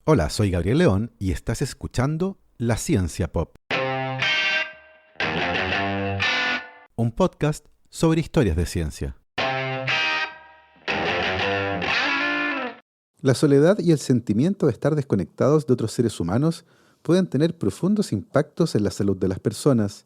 Hola, soy Gabriel León y estás escuchando La Ciencia Pop, un podcast sobre historias de ciencia. La soledad y el sentimiento de estar desconectados de otros seres humanos pueden tener profundos impactos en la salud de las personas.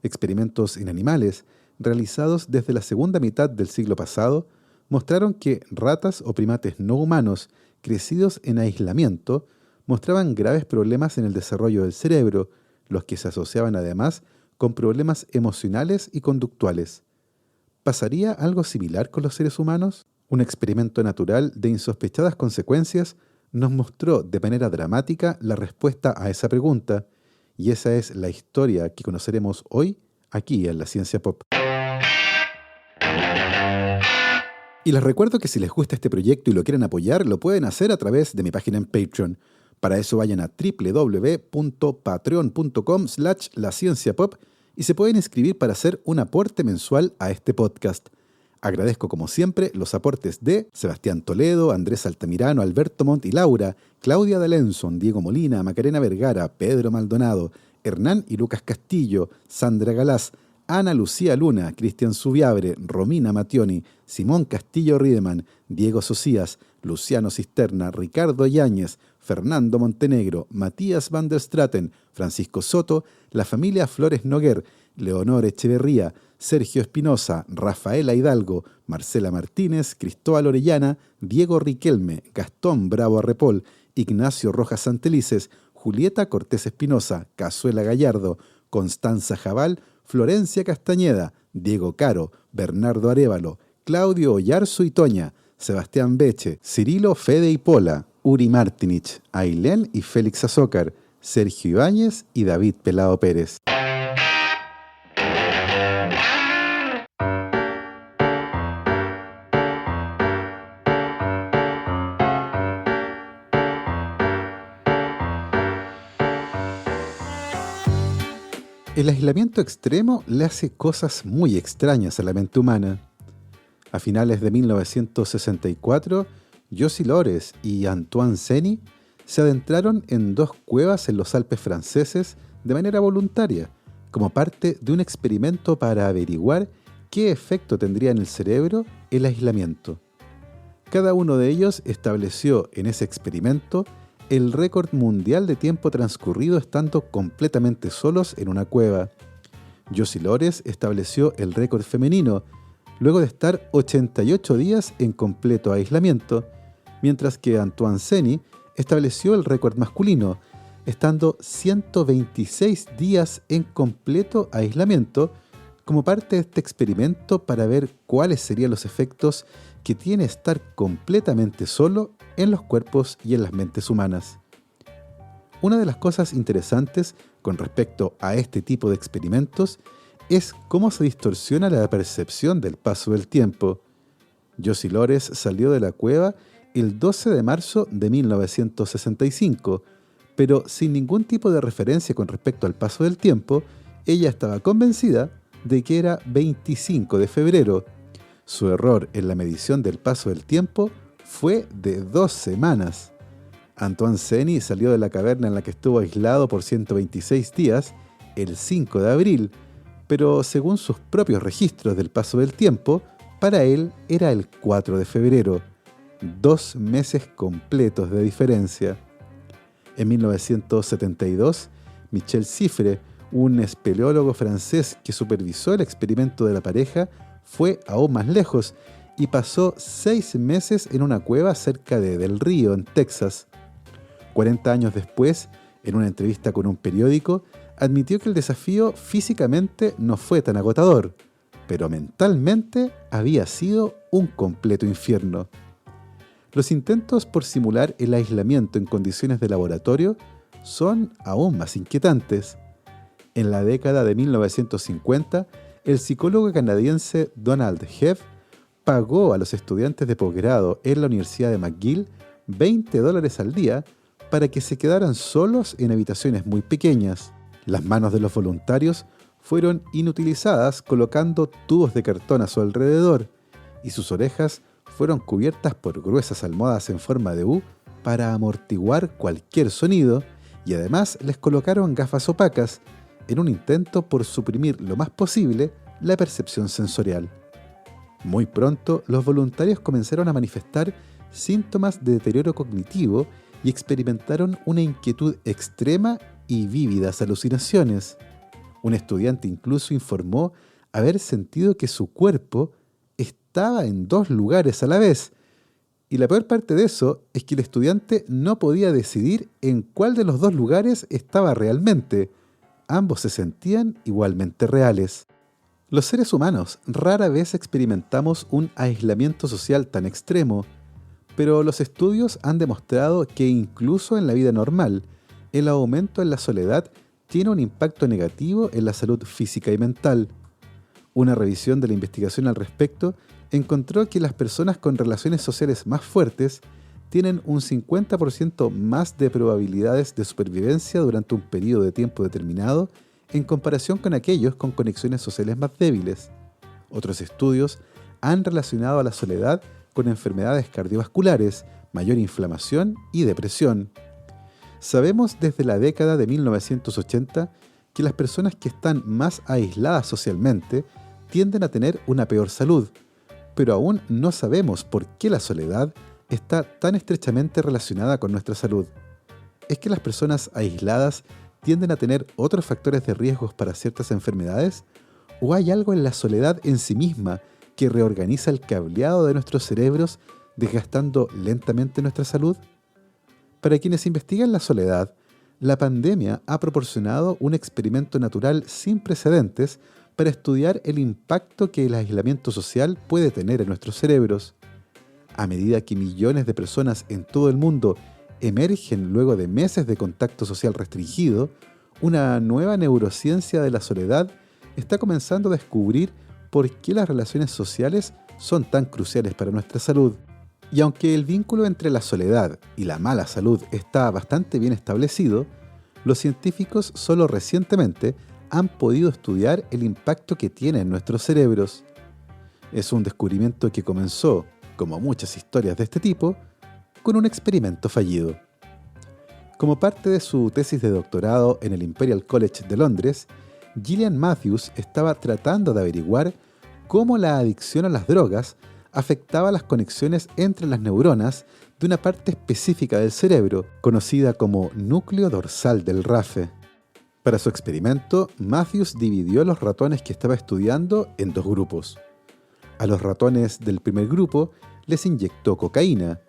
Experimentos en animales, realizados desde la segunda mitad del siglo pasado, mostraron que ratas o primates no humanos crecidos en aislamiento mostraban graves problemas en el desarrollo del cerebro, los que se asociaban además con problemas emocionales y conductuales. ¿Pasaría algo similar con los seres humanos? Un experimento natural de insospechadas consecuencias nos mostró de manera dramática la respuesta a esa pregunta, y esa es la historia que conoceremos hoy aquí en La Ciencia Pop. Y les recuerdo que si les gusta este proyecto y lo quieren apoyar, lo pueden hacer a través de mi página en Patreon. Para eso vayan a www.patreon.com/lacienciapop y se pueden inscribir para hacer un aporte mensual a este podcast. Agradezco como siempre los aportes de Sebastián Toledo, Andrés Altamirano, Alberto Montt y Laura, Claudia D'Alenson, Diego Molina, Macarena Vergara, Pedro Maldonado, Hernán y Lucas Castillo, Sandra Galás, Ana Lucía Luna, Cristian Subiabre, Romina Mattioni, Simón Castillo Riedemann, Diego Socias, Luciano Cisterna, Ricardo Yáñez, Fernando Montenegro, Matías van der Straten, Francisco Soto, la familia Flores Noguer, Leonor Echeverría, Sergio Espinosa, Rafaela Hidalgo, Marcela Martínez, Cristóbal Orellana, Diego Riquelme, Gastón Bravo Arrepol, Ignacio Rojas Santelices, Julieta Cortés Espinosa, Cazuela Gallardo, Constanza Jabal, Florencia Castañeda, Diego Caro, Bernardo Arévalo, Claudio Oyarzo y Toña, Sebastián Beche, Cirilo Fede y Pola, Uri Martinich, Ailén y Félix Azócar, Sergio Ibáñez y David Pelado Pérez. El aislamiento extremo le hace cosas muy extrañas a la mente humana. A finales de 1964, Josie Lores y Antoine Seny se adentraron en 2 cuevas en los Alpes franceses de manera voluntaria, como parte de un experimento para averiguar qué efecto tendría en el cerebro el aislamiento. Cada uno de ellos estableció en ese experimento el récord mundial de tiempo transcurrido estando completamente solos en una cueva. Josie Lores estableció el récord femenino, luego de estar 88 días en completo aislamiento, mientras que Antoine Seny estableció el récord masculino, estando 126 días en completo aislamiento, como parte de este experimento para ver cuáles serían los efectos que tiene estar completamente solo en los cuerpos y en las mentes humanas. Una de las cosas interesantes con respecto a este tipo de experimentos es cómo se distorsiona la percepción del paso del tiempo. Josie Lores salió de la cueva el 12 de marzo de 1965, pero sin ningún tipo de referencia con respecto al paso del tiempo, ella estaba convencida de que era 25 de febrero. Su error en la medición del paso del tiempo fue de 2 semanas. Antoine Seny salió de la caverna en la que estuvo aislado por 126 días el 5 de abril, pero según sus propios registros del paso del tiempo, para él era el 4 de febrero, 2 meses completos de diferencia. En 1972, Michel Cifre, un espeleólogo francés que supervisó el experimento de la pareja, fue aún más lejos y pasó 6 meses en una cueva cerca de Del Río, en Texas. 40 años después, en una entrevista con un periódico, admitió que el desafío físicamente no fue tan agotador, pero mentalmente había sido un completo infierno. Los intentos por simular el aislamiento en condiciones de laboratorio son aún más inquietantes. En la década de 1950, el psicólogo canadiense Donald Hebb pagó a los estudiantes de posgrado en la Universidad de McGill $20 al día para que se quedaran solos en habitaciones muy pequeñas. Las manos de los voluntarios fueron inutilizadas colocando tubos de cartón a su alrededor y sus orejas fueron cubiertas por gruesas almohadas en forma de U para amortiguar cualquier sonido y además les colocaron gafas opacas en un intento por suprimir lo más posible la percepción sensorial. Muy pronto, los voluntarios comenzaron a manifestar síntomas de deterioro cognitivo y experimentaron una inquietud extrema y vívidas alucinaciones. Un estudiante incluso informó haber sentido que su cuerpo estaba en dos lugares a la vez. Y la peor parte de eso es que el estudiante no podía decidir en cuál de los dos lugares estaba realmente. Ambos se sentían igualmente reales. Los seres humanos rara vez experimentamos un aislamiento social tan extremo, pero los estudios han demostrado que incluso en la vida normal, el aumento en la soledad tiene un impacto negativo en la salud física y mental. Una revisión de la investigación al respecto encontró que las personas con relaciones sociales más fuertes tienen un 50% más de probabilidades de supervivencia durante un periodo de tiempo determinado en comparación con aquellos con conexiones sociales más débiles. Otros estudios han relacionado a la soledad con enfermedades cardiovasculares, mayor inflamación y depresión. Sabemos desde la década de 1980 que las personas que están más aisladas socialmente tienden a tener una peor salud, pero aún no sabemos por qué la soledad está tan estrechamente relacionada con nuestra salud. ¿Es que las personas aisladas tienden a tener otros factores de riesgos para ciertas enfermedades? ¿O hay algo en la soledad en sí misma que reorganiza el cableado de nuestros cerebros, desgastando lentamente nuestra salud? Para quienes investigan la soledad, la pandemia ha proporcionado un experimento natural sin precedentes para estudiar el impacto que el aislamiento social puede tener en nuestros cerebros. A medida que millones de personas en todo el mundo emergen luego de meses de contacto social restringido, una nueva neurociencia de la soledad está comenzando a descubrir por qué las relaciones sociales son tan cruciales para nuestra salud. Y aunque el vínculo entre la soledad y la mala salud está bastante bien establecido, los científicos solo recientemente han podido estudiar el impacto que tiene en nuestros cerebros. Es un descubrimiento que comenzó, como muchas historias de este tipo, con un experimento fallido. Como parte de su tesis de doctorado en el Imperial College de Londres, Gillian Matthews estaba tratando de averiguar cómo la adicción a las drogas afectaba las conexiones entre las neuronas de una parte específica del cerebro, conocida como núcleo dorsal del RAFE. Para su experimento, Matthews dividió a los ratones que estaba estudiando en dos grupos. A los ratones del primer grupo les inyectó cocaína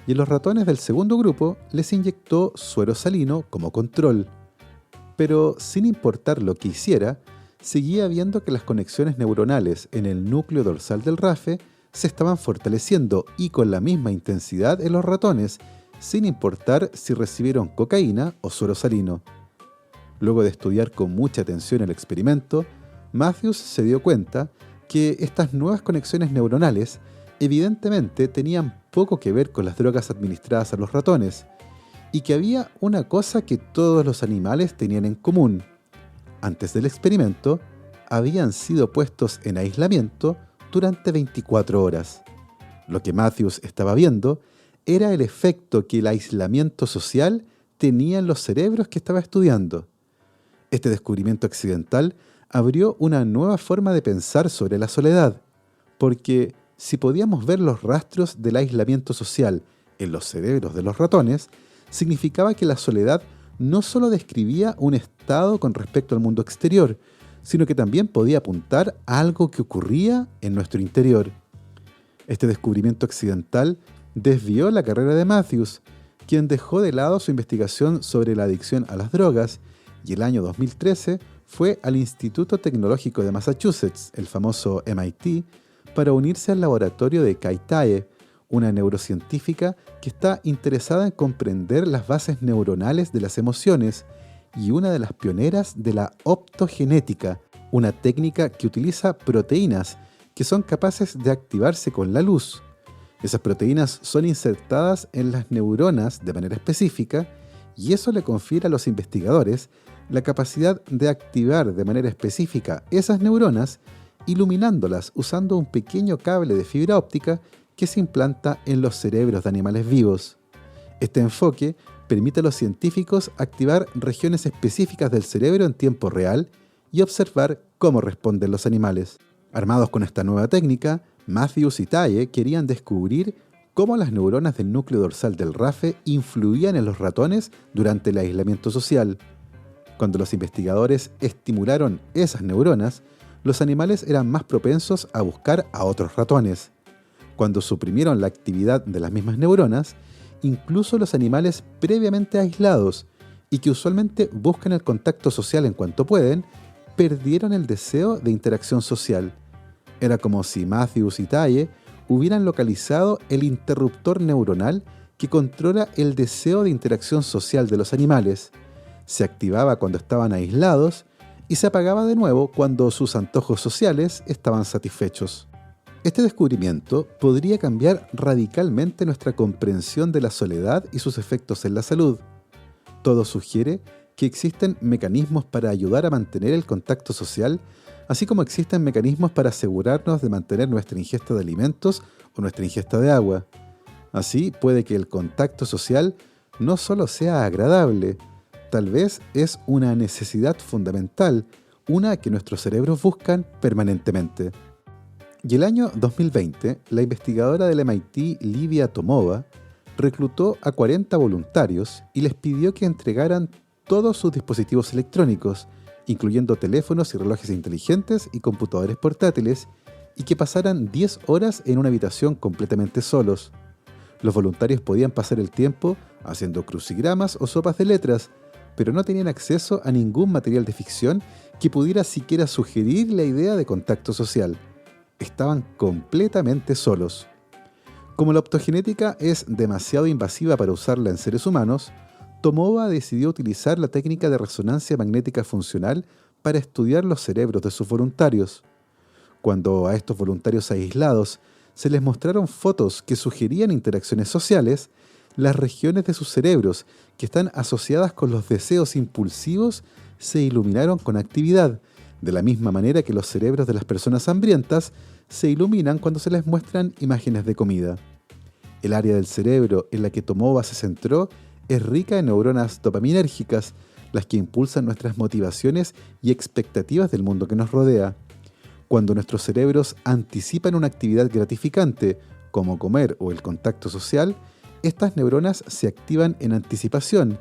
y a los ratones del segundo grupo les inyectó suero salino como control. Pero sin importar lo que hiciera, seguía viendo que las conexiones neuronales en el núcleo dorsal del RAFE se estaban fortaleciendo y con la misma intensidad en los ratones, sin importar si recibieron cocaína o suero salino. Luego de estudiar con mucha atención el experimento, Matthews se dio cuenta que estas nuevas conexiones neuronales evidentemente tenían poco que ver con las drogas administradas a los ratones, y que había una cosa que todos los animales tenían en común. Antes del experimento, habían sido puestos en aislamiento durante 24 horas. Lo que Matthews estaba viendo era el efecto que el aislamiento social tenía en los cerebros que estaba estudiando. Este descubrimiento accidental abrió una nueva forma de pensar sobre la soledad, porque si podíamos ver los rastros del aislamiento social en los cerebros de los ratones, significaba que la soledad no solo describía un estado con respecto al mundo exterior, sino que también podía apuntar a algo que ocurría en nuestro interior. Este descubrimiento accidental desvió la carrera de Matthews, quien dejó de lado su investigación sobre la adicción a las drogas y el año 2013 fue al Instituto Tecnológico de Massachusetts, el famoso MIT, para unirse al laboratorio de Kai Tae, una neurocientífica que está interesada en comprender las bases neuronales de las emociones y una de las pioneras de la optogenética, una técnica que utiliza proteínas que son capaces de activarse con la luz. Esas proteínas son insertadas en las neuronas de manera específica y eso le confiere a los investigadores la capacidad de activar de manera específica esas neuronas, iluminándolas usando un pequeño cable de fibra óptica que se implanta en los cerebros de animales vivos. Este enfoque permite a los científicos activar regiones específicas del cerebro en tiempo real y observar cómo responden los animales. Armados con esta nueva técnica, Matthews y Taye querían descubrir cómo las neuronas del núcleo dorsal del RAFE influían en los ratones durante el aislamiento social. Cuando los investigadores estimularon esas neuronas, los animales eran más propensos a buscar a otros ratones. Cuando suprimieron la actividad de las mismas neuronas, incluso los animales previamente aislados y que usualmente buscan el contacto social en cuanto pueden, perdieron el deseo de interacción social. Era como si Matthews y Taye hubieran localizado el interruptor neuronal que controla el deseo de interacción social de los animales. Se activaba cuando estaban aislados y se apagaba de nuevo cuando sus antojos sociales estaban satisfechos. Este descubrimiento podría cambiar radicalmente nuestra comprensión de la soledad y sus efectos en la salud. Todo sugiere que existen mecanismos para ayudar a mantener el contacto social, así como existen mecanismos para asegurarnos de mantener nuestra ingesta de alimentos o nuestra ingesta de agua. Así puede que el contacto social no solo sea agradable, tal vez es una necesidad fundamental, una que nuestros cerebros buscan permanentemente. Y el año 2020, la investigadora del MIT Livia Tomova reclutó a 40 voluntarios y les pidió que entregaran todos sus dispositivos electrónicos, incluyendo teléfonos y relojes inteligentes y computadores portátiles, y que pasaran 10 horas en una habitación completamente solos. Los voluntarios podían pasar el tiempo haciendo crucigramas o sopas de letras, pero no tenían acceso a ningún material de ficción que pudiera siquiera sugerir la idea de contacto social. Estaban completamente solos. Como la optogenética es demasiado invasiva para usarla en seres humanos, Tomova decidió utilizar la técnica de resonancia magnética funcional para estudiar los cerebros de sus voluntarios. Cuando a estos voluntarios aislados se les mostraron fotos que sugerían interacciones sociales, las regiones de sus cerebros que están asociadas con los deseos impulsivos se iluminaron con actividad, de la misma manera que los cerebros de las personas hambrientas se iluminan cuando se les muestran imágenes de comida. El área del cerebro en la que Tomova se centró es rica en neuronas dopaminérgicas, las que impulsan nuestras motivaciones y expectativas del mundo que nos rodea. Cuando nuestros cerebros anticipan una actividad gratificante, como comer o el contacto social, estas neuronas se activan en anticipación,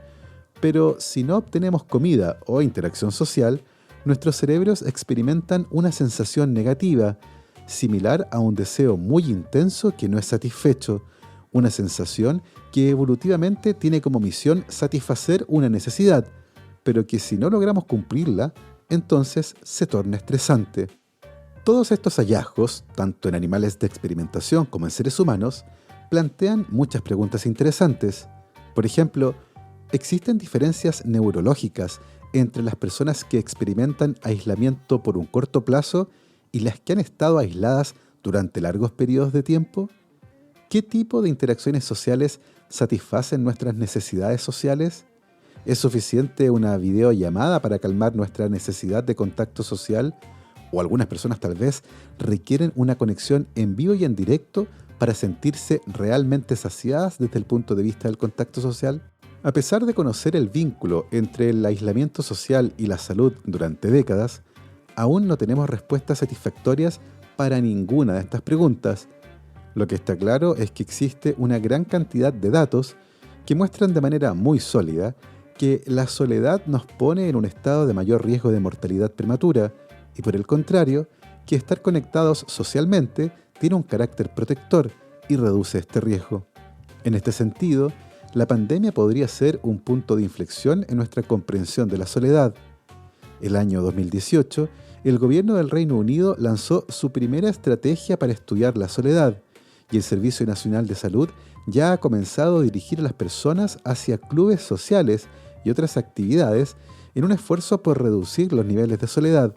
pero si no obtenemos comida o interacción social, nuestros cerebros experimentan una sensación negativa, similar a un deseo muy intenso que no es satisfecho, una sensación que evolutivamente tiene como misión satisfacer una necesidad, pero que si no logramos cumplirla, entonces se torna estresante. Todos estos hallazgos, tanto en animales de experimentación como en seres humanos, plantean muchas preguntas interesantes. Por ejemplo, ¿existen diferencias neurológicas entre las personas que experimentan aislamiento por un corto plazo y las que han estado aisladas durante largos periodos de tiempo? ¿Qué tipo de interacciones sociales satisfacen nuestras necesidades sociales? ¿Es suficiente una videollamada para calmar nuestra necesidad de contacto social? ¿O algunas personas tal vez requieren una conexión en vivo y en directo para sentirse realmente saciadas desde el punto de vista del contacto social? A pesar de conocer el vínculo entre el aislamiento social y la salud durante décadas, aún no tenemos respuestas satisfactorias para ninguna de estas preguntas. Lo que está claro es que existe una gran cantidad de datos que muestran de manera muy sólida que la soledad nos pone en un estado de mayor riesgo de mortalidad prematura y, por el contrario, que estar conectados socialmente tiene un carácter protector y reduce este riesgo. En este sentido, la pandemia podría ser un punto de inflexión en nuestra comprensión de la soledad. El año 2018, el gobierno del Reino Unido lanzó su primera estrategia para estudiar la soledad, y el Servicio Nacional de Salud ya ha comenzado a dirigir a las personas hacia clubes sociales y otras actividades en un esfuerzo por reducir los niveles de soledad,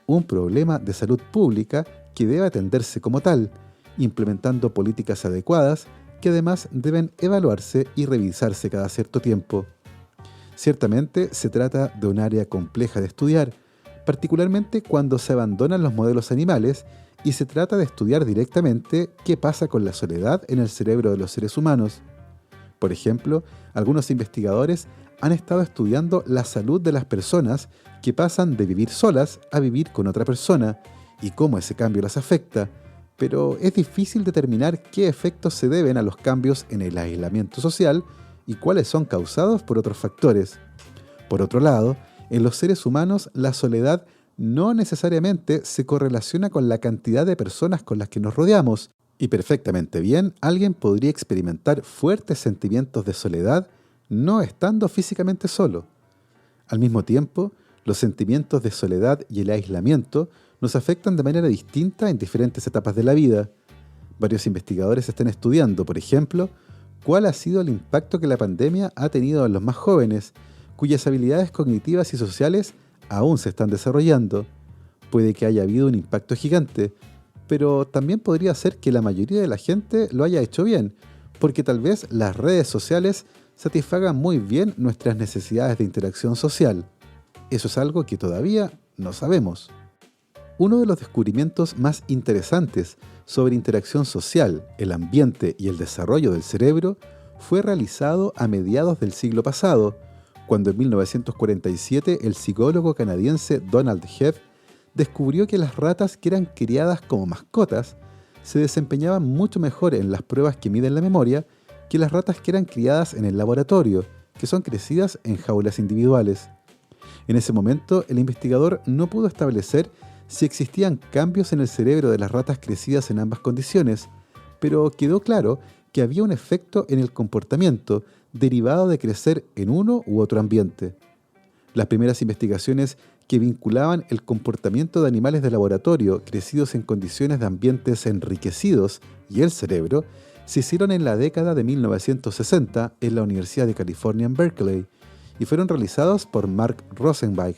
un problema de salud pública que debe atenderse como tal, implementando políticas adecuadas que además deben evaluarse y revisarse cada cierto tiempo. Ciertamente se trata de un área compleja de estudiar, particularmente cuando se abandonan los modelos animales y se trata de estudiar directamente qué pasa con la soledad en el cerebro de los seres humanos. Por ejemplo, algunos investigadores han estado estudiando la salud de las personas que pasan de vivir solas a vivir con otra persona y cómo ese cambio las afecta, pero es difícil determinar qué efectos se deben a los cambios en el aislamiento social y cuáles son causados por otros factores. Por otro lado, en los seres humanos la soledad no necesariamente se correlaciona con la cantidad de personas con las que nos rodeamos, y perfectamente bien alguien podría experimentar fuertes sentimientos de soledad no estando físicamente solo. Al mismo tiempo, los sentimientos de soledad y el aislamiento nos afectan de manera distinta en diferentes etapas de la vida. Varios investigadores están estudiando, por ejemplo, cuál ha sido el impacto que la pandemia ha tenido en los más jóvenes, cuyas habilidades cognitivas y sociales aún se están desarrollando. Puede que haya habido un impacto gigante, pero también podría ser que la mayoría de la gente lo haya hecho bien, porque tal vez las redes sociales satisfagan muy bien nuestras necesidades de interacción social. Eso es algo que todavía no sabemos. Uno de los descubrimientos más interesantes sobre interacción social, el ambiente y el desarrollo del cerebro fue realizado a mediados del siglo pasado, cuando en 1947 el psicólogo canadiense Donald Hebb descubrió que las ratas que eran criadas como mascotas se desempeñaban mucho mejor en las pruebas que miden la memoria que las ratas que eran criadas en el laboratorio, que son crecidas en jaulas individuales. En ese momento, el investigador no pudo establecer si existían cambios en el cerebro de las ratas crecidas en ambas condiciones, pero quedó claro que había un efecto en el comportamiento derivado de crecer en uno u otro ambiente. Las primeras investigaciones que vinculaban el comportamiento de animales de laboratorio crecidos en condiciones de ambientes enriquecidos y el cerebro se hicieron en la década de 1960 en la Universidad de California en Berkeley y fueron realizados por Mark Rosenweig,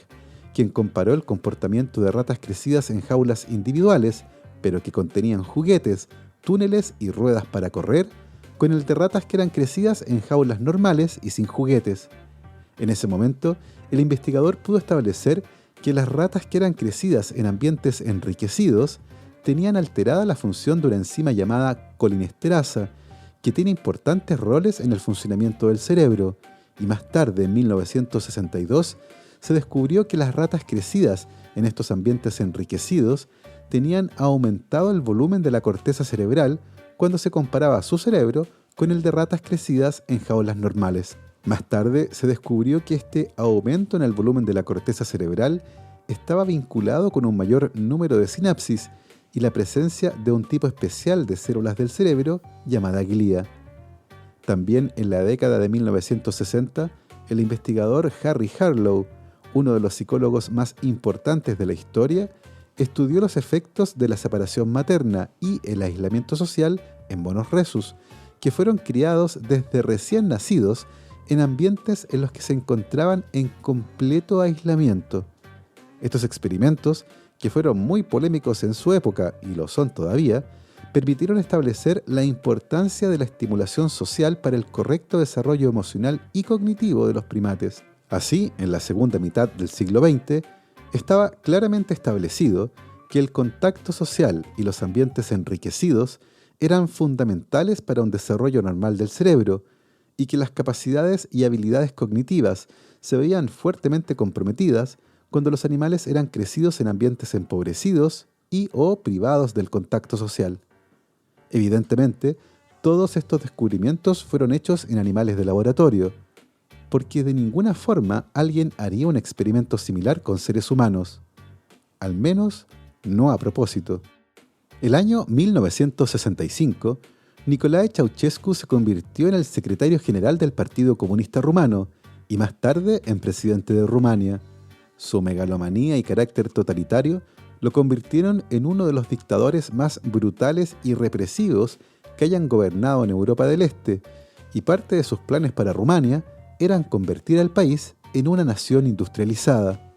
quien comparó el comportamiento de ratas crecidas en jaulas individuales, pero que contenían juguetes, túneles y ruedas para correr, con el de ratas que eran crecidas en jaulas normales y sin juguetes. En ese momento, el investigador pudo establecer que las ratas que eran crecidas en ambientes enriquecidos tenían alterada la función de una enzima llamada colinesterasa, que tiene importantes roles en el funcionamiento del cerebro, y más tarde, en 1962, se descubrió que las ratas crecidas en estos ambientes enriquecidos tenían aumentado el volumen de la corteza cerebral cuando se comparaba su cerebro con el de ratas crecidas en jaulas normales. Más tarde se descubrió que este aumento en el volumen de la corteza cerebral estaba vinculado con un mayor número de sinapsis y la presencia de un tipo especial de células del cerebro llamada glía. También en la década de 1960, el investigador Harry Harlow, uno de los psicólogos más importantes de la historia, estudió los efectos de la separación materna y el aislamiento social en monos rhesus, que fueron criados desde recién nacidos en ambientes en los que se encontraban en completo aislamiento. Estos experimentos, que fueron muy polémicos en su época y lo son todavía, permitieron establecer la importancia de la estimulación social para el correcto desarrollo emocional y cognitivo de los primates. Así, en la segunda mitad del siglo XX, estaba claramente establecido que el contacto social y los ambientes enriquecidos eran fundamentales para un desarrollo normal del cerebro y que las capacidades y habilidades cognitivas se veían fuertemente comprometidas cuando los animales eran crecidos en ambientes empobrecidos y o privados del contacto social. Evidentemente, todos estos descubrimientos fueron hechos en animales de laboratorio, porque de ninguna forma alguien haría un experimento similar con seres humanos, al menos no a propósito. El año 1965, Nicolae Ceausescu se convirtió en el secretario general del Partido Comunista Rumano y más tarde en presidente de Rumania. Su megalomanía y carácter totalitario lo convirtieron en uno de los dictadores más brutales y represivos que hayan gobernado en Europa del Este, y parte de sus planes para Rumania eran convertir al país en una nación industrializada.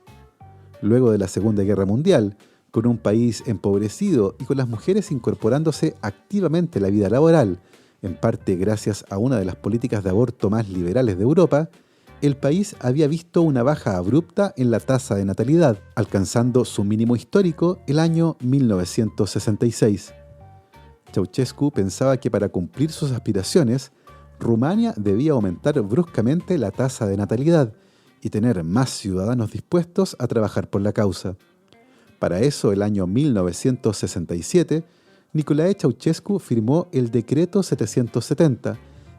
Luego de la Segunda Guerra Mundial, con un país empobrecido y con las mujeres incorporándose activamente a la vida laboral, en parte gracias a una de las políticas de aborto más liberales de Europa, el país había visto una baja abrupta en la tasa de natalidad, alcanzando su mínimo histórico el año 1966. Ceausescu pensaba que para cumplir sus aspiraciones, Rumania debía aumentar bruscamente la tasa de natalidad y tener más ciudadanos dispuestos a trabajar por la causa. Para eso, el año 1967, Nicolae Ceausescu firmó el Decreto 770,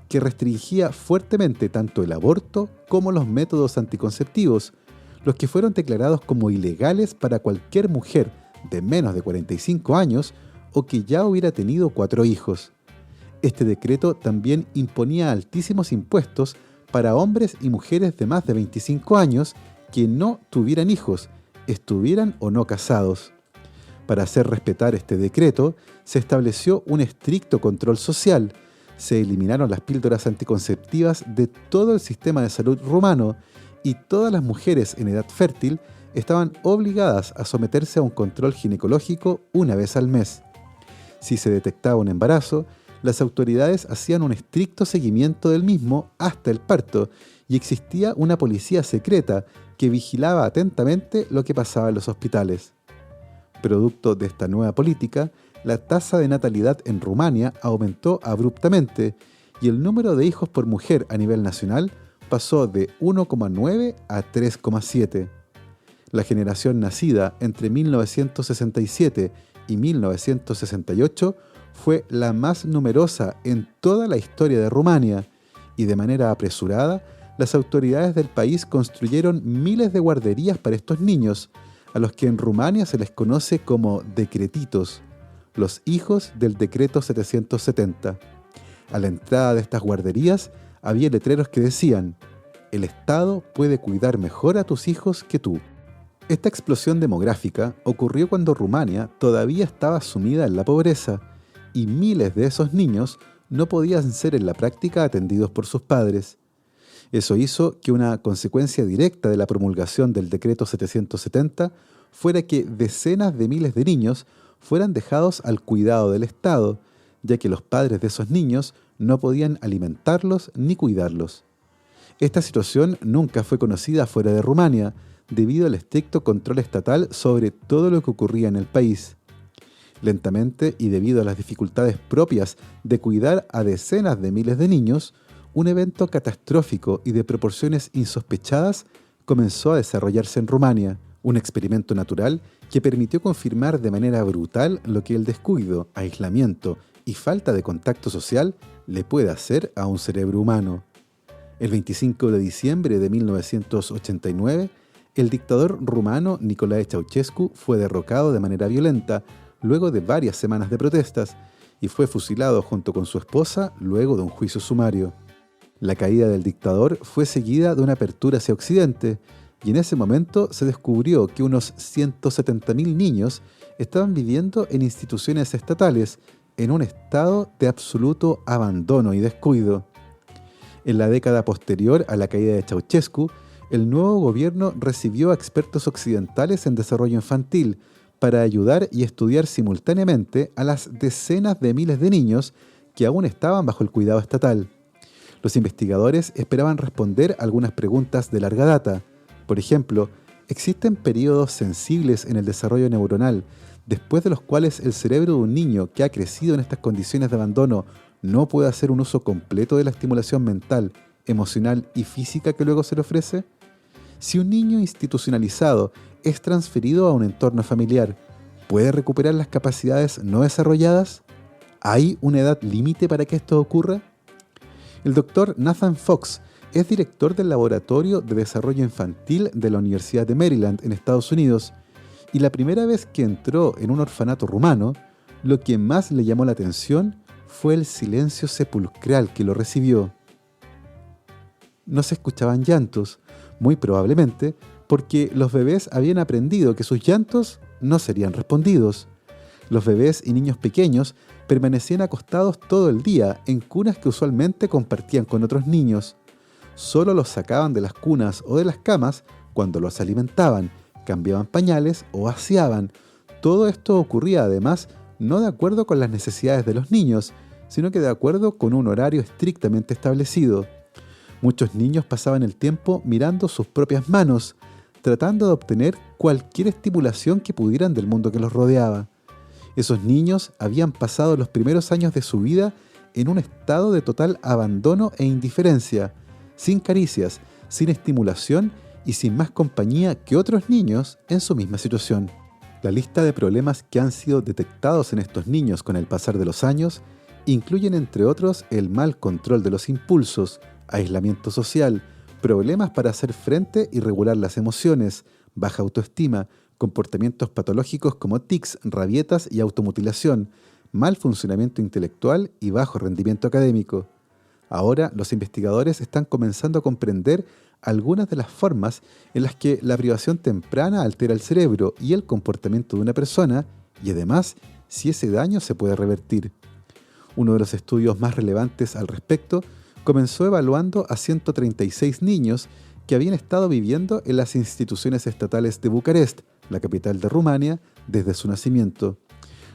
que restringía fuertemente tanto el aborto como los métodos anticonceptivos, los que fueron declarados como ilegales para cualquier mujer de menos de 45 años o que ya hubiera tenido 4 hijos. Este decreto también imponía altísimos impuestos para hombres y mujeres de más de 25 años que no tuvieran hijos, estuvieran o no casados. Para hacer respetar este decreto, se estableció un estricto control social, se eliminaron las píldoras anticonceptivas de todo el sistema de salud rumano y todas las mujeres en edad fértil estaban obligadas a someterse a un control ginecológico una vez al mes. Si se detectaba un embarazo, las autoridades hacían un estricto seguimiento del mismo hasta el parto y existía una policía secreta que vigilaba atentamente lo que pasaba en los hospitales. Producto de esta nueva política, la tasa de natalidad en Rumania aumentó abruptamente y el número de hijos por mujer a nivel nacional pasó de 1,9 a 3,7. La generación nacida entre 1967 y 1968 fue la más numerosa en toda la historia de Rumania y de manera apresurada, las autoridades del país construyeron miles de guarderías para estos niños, a los que en Rumania se les conoce como decretitos, los hijos del Decreto 770. A la entrada de estas guarderías había letreros que decían: «El Estado puede cuidar mejor a tus hijos que tú». Esta explosión demográfica ocurrió cuando Rumania todavía estaba sumida en la pobreza y miles de esos niños no podían ser en la práctica atendidos por sus padres. Eso hizo que una consecuencia directa de la promulgación del Decreto 770 fuera que decenas de miles de niños fueran dejados al cuidado del Estado, ya que los padres de esos niños no podían alimentarlos ni cuidarlos. Esta situación nunca fue conocida fuera de Rumania, debido al estricto control estatal sobre todo lo que ocurría en el país. Lentamente, y debido a las dificultades propias de cuidar a decenas de miles de niños, un evento catastrófico y de proporciones insospechadas comenzó a desarrollarse en Rumania, un experimento natural que permitió confirmar de manera brutal lo que el descuido, aislamiento y falta de contacto social le puede hacer a un cerebro humano. El 25 de diciembre de 1989, el dictador rumano Nicolae Ceausescu fue derrocado de manera violenta luego de varias semanas de protestas y fue fusilado junto con su esposa luego de un juicio sumario. La caída del dictador fue seguida de una apertura hacia Occidente y en ese momento se descubrió que unos 170.000 niños estaban viviendo en instituciones estatales en un estado de absoluto abandono y descuido. En la década posterior a la caída de Ceausescu, el nuevo gobierno recibió a expertos occidentales en desarrollo infantil para ayudar y estudiar simultáneamente a las decenas de miles de niños que aún estaban bajo el cuidado estatal. Los investigadores esperaban responder algunas preguntas de larga data. Por ejemplo, ¿existen periodos sensibles en el desarrollo neuronal después de los cuales el cerebro de un niño que ha crecido en estas condiciones de abandono no puede hacer un uso completo de la estimulación mental, emocional y física que luego se le ofrece? Si un niño institucionalizado es transferido a un entorno familiar, ¿puede recuperar las capacidades no desarrolladas? ¿Hay una edad límite para que esto ocurra? El doctor Nathan Fox es director del Laboratorio de Desarrollo Infantil de la Universidad de Maryland en Estados Unidos, y la primera vez que entró en un orfanato rumano, lo que más le llamó la atención fue el silencio sepulcral que lo recibió. No se escuchaban llantos, muy probablemente porque los bebés habían aprendido que sus llantos no serían respondidos. Los bebés y niños pequeños permanecían acostados todo el día en cunas que usualmente compartían con otros niños. Solo los sacaban de las cunas o de las camas cuando los alimentaban, cambiaban pañales o aseaban. Todo esto ocurría además no de acuerdo con las necesidades de los niños, sino que de acuerdo con un horario estrictamente establecido. Muchos niños pasaban el tiempo mirando sus propias manos, tratando de obtener cualquier estimulación que pudieran del mundo que los rodeaba. Esos niños habían pasado los primeros años de su vida en un estado de total abandono e indiferencia, sin caricias, sin estimulación y sin más compañía que otros niños en su misma situación. La lista de problemas que han sido detectados en estos niños con el pasar de los años incluyen, entre otros, el mal control de los impulsos, aislamiento social, problemas para hacer frente y regular las emociones, baja autoestima, comportamientos patológicos como tics, rabietas y automutilación, mal funcionamiento intelectual y bajo rendimiento académico. Ahora, los investigadores están comenzando a comprender algunas de las formas en las que la privación temprana altera el cerebro y el comportamiento de una persona, y además, si ese daño se puede revertir. Uno de los estudios más relevantes al respecto comenzó evaluando a 136 niños que habían estado viviendo en las instituciones estatales de Bucarest, la capital de Rumania, desde su nacimiento.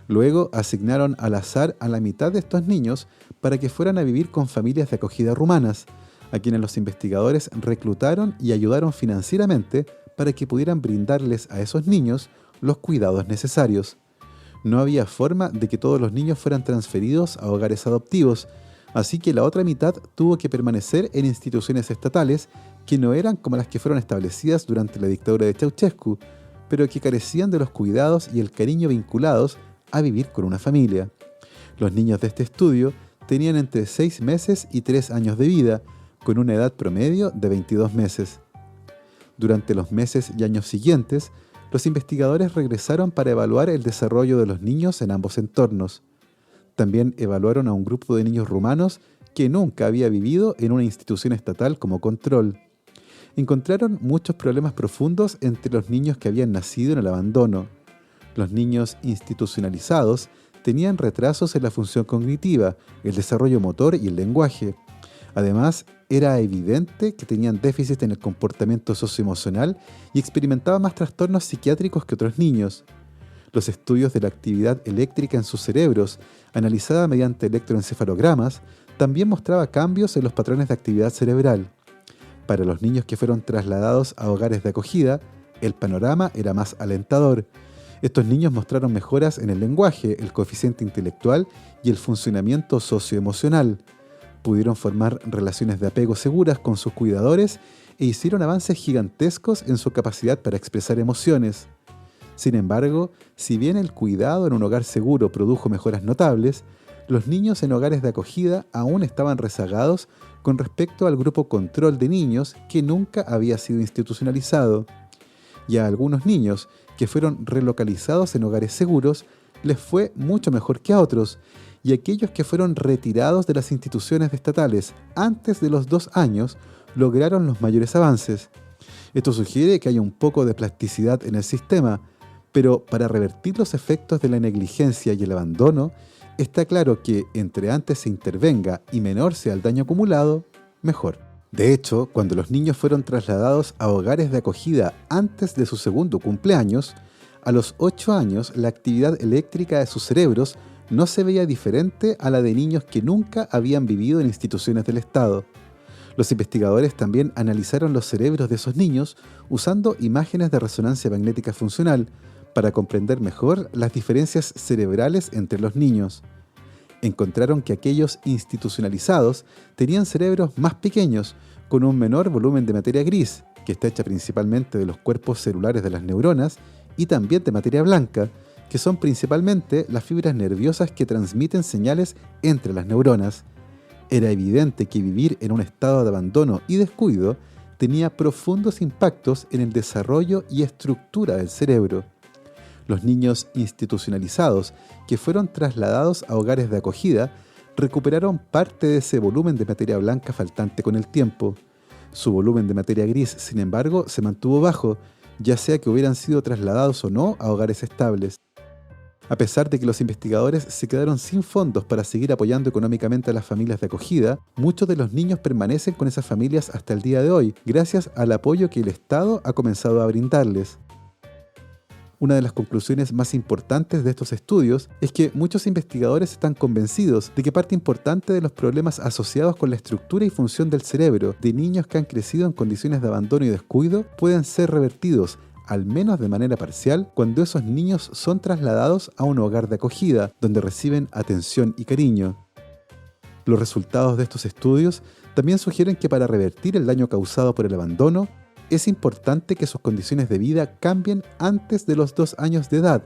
Luego asignaron al azar a la mitad de estos niños para que fueran a vivir con familias de acogida rumanas, a quienes los investigadores reclutaron y ayudaron financieramente para que pudieran brindarles a esos niños los cuidados necesarios. No había forma de que todos los niños fueran transferidos a hogares adoptivos, así que la otra mitad tuvo que permanecer en instituciones estatales que no eran como las que fueron establecidas durante la dictadura de Ceausescu, pero que carecían de los cuidados y el cariño vinculados a vivir con una familia. Los niños de este estudio tenían entre 6 meses y 3 años de vida, con una edad promedio de 22 meses. Durante los meses y años siguientes, los investigadores regresaron para evaluar el desarrollo de los niños en ambos entornos. También evaluaron a un grupo de niños rumanos que nunca había vivido en una institución estatal como control. Encontraron muchos problemas profundos entre los niños que habían nacido en el abandono. Los niños institucionalizados tenían retrasos en la función cognitiva, el desarrollo motor y el lenguaje. Además, era evidente que tenían déficit en el comportamiento socioemocional y experimentaban más trastornos psiquiátricos que otros niños. Los estudios de la actividad eléctrica en sus cerebros, analizada mediante electroencefalogramas, también mostraba cambios en los patrones de actividad cerebral. Para los niños que fueron trasladados a hogares de acogida, el panorama era más alentador. Estos niños mostraron mejoras en el lenguaje, el coeficiente intelectual y el funcionamiento socioemocional. Pudieron formar relaciones de apego seguras con sus cuidadores e hicieron avances gigantescos en su capacidad para expresar emociones. Sin embargo, si bien el cuidado en un hogar seguro produjo mejoras notables, los niños en hogares de acogida aún estaban rezagados con respecto al grupo control de niños que nunca había sido institucionalizado. Y a algunos niños que fueron relocalizados en hogares seguros les fue mucho mejor que a otros, y aquellos que fueron retirados de las instituciones estatales antes de los 2 años lograron los mayores avances. Esto sugiere que hay un poco de plasticidad en el sistema, pero para revertir los efectos de la negligencia y el abandono, está claro que entre antes se intervenga y menor sea el daño acumulado, mejor. De hecho, cuando los niños fueron trasladados a hogares de acogida antes de su segundo cumpleaños, a los 8 años la actividad eléctrica de sus cerebros no se veía diferente a la de niños que nunca habían vivido en instituciones del Estado. Los investigadores también analizaron los cerebros de esos niños usando imágenes de resonancia magnética funcional para comprender mejor las diferencias cerebrales entre los niños. Encontraron que aquellos institucionalizados tenían cerebros más pequeños, con un menor volumen de materia gris, que está hecha principalmente de los cuerpos celulares de las neuronas, y también de materia blanca, que son principalmente las fibras nerviosas que transmiten señales entre las neuronas. Era evidente que vivir en un estado de abandono y descuido tenía profundos impactos en el desarrollo y estructura del cerebro. Los niños institucionalizados que fueron trasladados a hogares de acogida recuperaron parte de ese volumen de materia blanca faltante con el tiempo. Su volumen de materia gris, sin embargo, se mantuvo bajo, ya sea que hubieran sido trasladados o no a hogares estables. A pesar de que los investigadores se quedaron sin fondos para seguir apoyando económicamente a las familias de acogida, muchos de los niños permanecen con esas familias hasta el día de hoy, gracias al apoyo que el Estado ha comenzado a brindarles. Una de las conclusiones más importantes de estos estudios es que muchos investigadores están convencidos de que parte importante de los problemas asociados con la estructura y función del cerebro de niños que han crecido en condiciones de abandono y descuido pueden ser revertidos, al menos de manera parcial, cuando esos niños son trasladados a un hogar de acogida, donde reciben atención y cariño. Los resultados de estos estudios también sugieren que para revertir el daño causado por el abandono, es importante que sus condiciones de vida cambien antes de los 2 años de edad.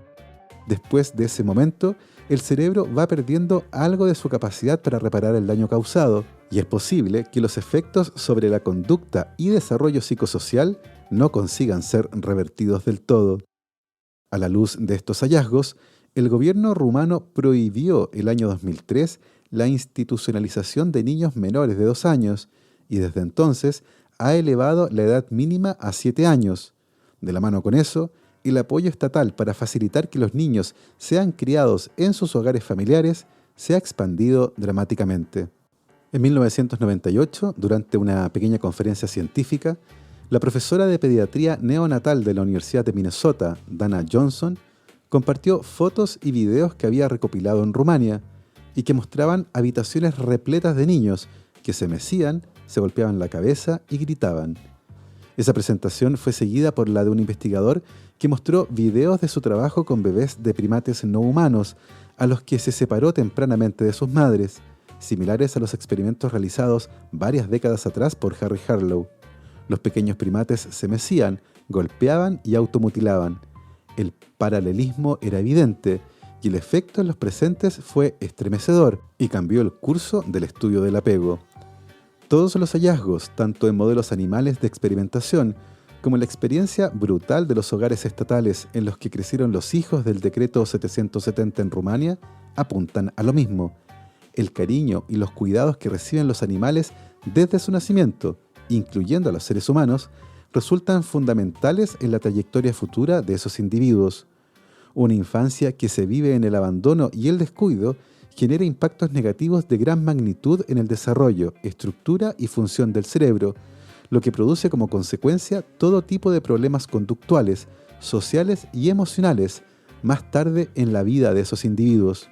Después de ese momento, el cerebro va perdiendo algo de su capacidad para reparar el daño causado, y es posible que los efectos sobre la conducta y desarrollo psicosocial no consigan ser revertidos del todo. A la luz de estos hallazgos, el gobierno rumano prohibió el año 2003 la institucionalización de niños menores de 2 años, y desde entonces ha elevado la edad mínima a 7 años. De la mano con eso, el apoyo estatal para facilitar que los niños sean criados en sus hogares familiares se ha expandido dramáticamente. En 1998, durante una pequeña conferencia científica, la profesora de pediatría neonatal de la Universidad de Minnesota, Dana Johnson, compartió fotos y videos que había recopilado en Rumania y que mostraban habitaciones repletas de niños que se mecían, se golpeaban la cabeza y gritaban. Esa presentación fue seguida por la de un investigador que mostró videos de su trabajo con bebés de primates no humanos, a los que se separó tempranamente de sus madres, similares a los experimentos realizados varias décadas atrás por Harry Harlow. Los pequeños primates se mecían, golpeaban y automutilaban. El paralelismo era evidente, y el efecto en los presentes fue estremecedor y cambió el curso del estudio del apego. Todos los hallazgos, tanto en modelos animales de experimentación, como la experiencia brutal de los hogares estatales en los que crecieron los hijos del decreto 770 en Rumania, apuntan a lo mismo: el cariño y los cuidados que reciben los animales desde su nacimiento, incluyendo a los seres humanos, resultan fundamentales en la trayectoria futura de esos individuos. Una infancia que se vive en el abandono y el descuido genera impactos negativos de gran magnitud en el desarrollo, estructura y función del cerebro, lo que produce como consecuencia todo tipo de problemas conductuales, sociales y emocionales más tarde en la vida de esos individuos.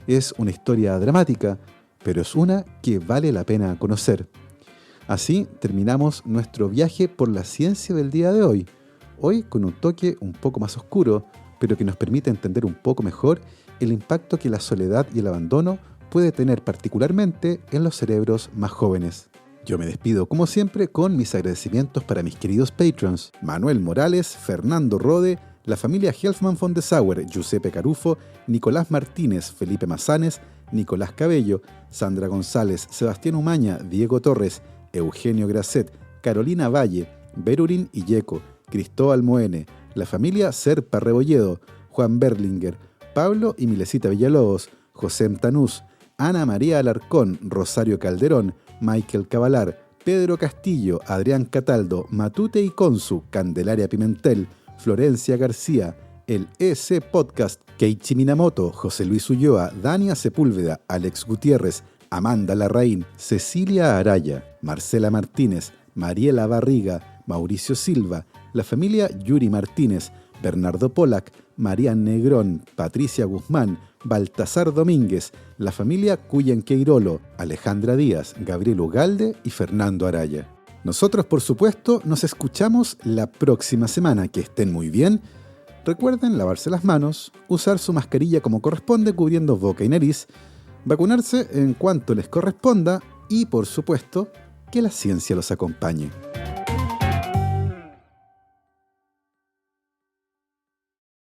Es una historia dramática, pero es una que vale la pena conocer. Así terminamos nuestro viaje por la ciencia del día de hoy con un toque un poco más oscuro, pero que nos permite entender un poco mejor el impacto que la soledad y el abandono puede tener particularmente en los cerebros más jóvenes. Yo me despido como siempre con mis agradecimientos para mis queridos patrons: Manuel Morales, Fernando Rode, la familia Helfman von de Sauer, Giuseppe Carufo, Nicolás Martínez, Felipe Mazanes, Nicolás Cabello, Sandra González, Sebastián Umaña, Diego Torres, Eugenio Grasset, Carolina Valle, Berurín Illeco, Cristóbal Moene, la familia Serpa Rebolledo, Juan Berlinger, Pablo y Milesita Villalobos, José Tanús, Ana María Alarcón, Rosario Calderón, Michael Cavalar, Pedro Castillo, Adrián Cataldo, Matute y Consu, Candelaria Pimentel, Florencia García, el EC Podcast, Keiichi Minamoto, José Luis Ulloa, Dania Sepúlveda, Alex Gutiérrez, Amanda Larraín, Cecilia Araya, Marcela Martínez, Mariela Barriga, Mauricio Silva, la familia Yuri Martínez, Bernardo Polak, Marian Negrón, Patricia Guzmán, Baltasar Domínguez, la familia Cuyen Queirolo, Alejandra Díaz, Gabriel Ugalde y Fernando Araya. Nosotros, por supuesto, nos escuchamos la próxima semana. Que estén muy bien. Recuerden lavarse las manos, usar su mascarilla como corresponde cubriendo boca y nariz, vacunarse en cuanto les corresponda y, por supuesto, que la ciencia los acompañe.